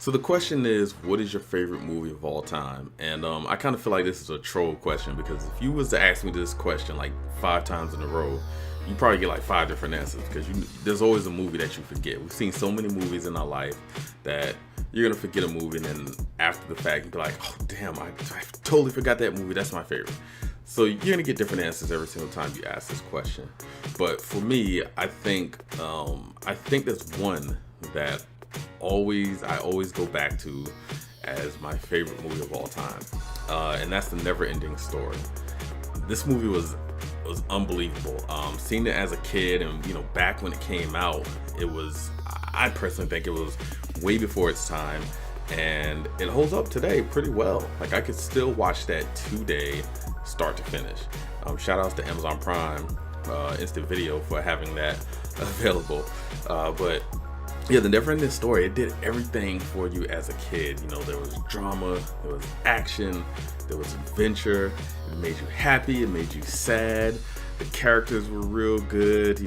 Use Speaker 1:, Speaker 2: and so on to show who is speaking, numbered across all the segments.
Speaker 1: So the question is, what is your favorite movie of all time? And I kind of feel like this is a troll question because if you was to ask me this question like 5 times in a row, you probably get like 5 different answers because there's always a movie that you forget. We've seen so many movies in our life that you're gonna forget a movie, and then after the fact, you'd be like, "Oh damn, I totally forgot that movie. That's my favorite." So you're gonna get different answers every single time you ask this question. But for me, I think there's one that I always go back to as my favorite movie of all time, and that's The Never Ending Story. This movie was unbelievable. Seeing it as a kid, and back when it came out, I personally think it was way before its time, and it holds up today pretty well. Like I could still watch that today, start to finish. Shout outs to Amazon Prime Instant Video for having that available. But yeah, The Never Ending Story, it did everything for you as a kid. There was drama, there was action, there was adventure. It made you happy, it made you sad. The characters were real good. You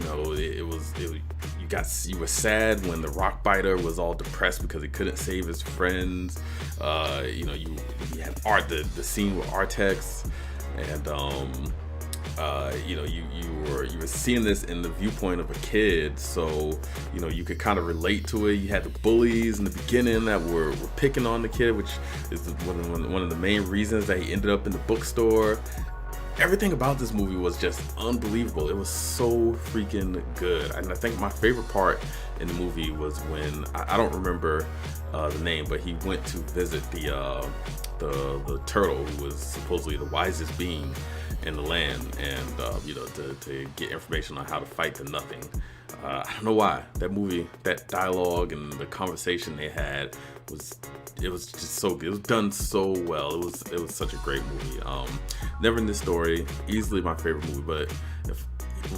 Speaker 1: were sad when the rock biter was all depressed because he couldn't save his friends. You had the scene with Artex, and you were seeing this in the viewpoint of a kid, so you could kind of relate to it. You had the bullies in the beginning that were picking on the kid, which is one of the main reasons that he ended up in the bookstore. Everything about this movie was just unbelievable. It was so freaking good. And I think my favorite part in the movie was when I don't remember the name, but he went to visit the turtle, who was supposedly the wisest being in the land, and to get information on how to fight the Nothing. I don't know why that movie, that dialogue and the conversation they had was just so good. It was done so well. It was such a great movie. Never Ending Story, easily my favorite movie. But if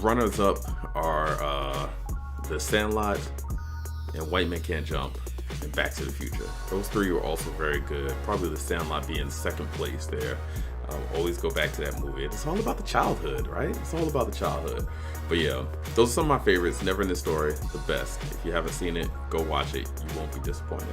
Speaker 1: runners up are The Sandlot and White Men Can't Jump and Back to the Future. Those three were also very good. Probably The Sandlot being second place there. Always go back to that movie. It's all about the childhood, right? It's all about the childhood. But yeah, those are some of my favorites. Never Ending Story, the best. If you haven't seen it, go watch it. You won't be disappointed.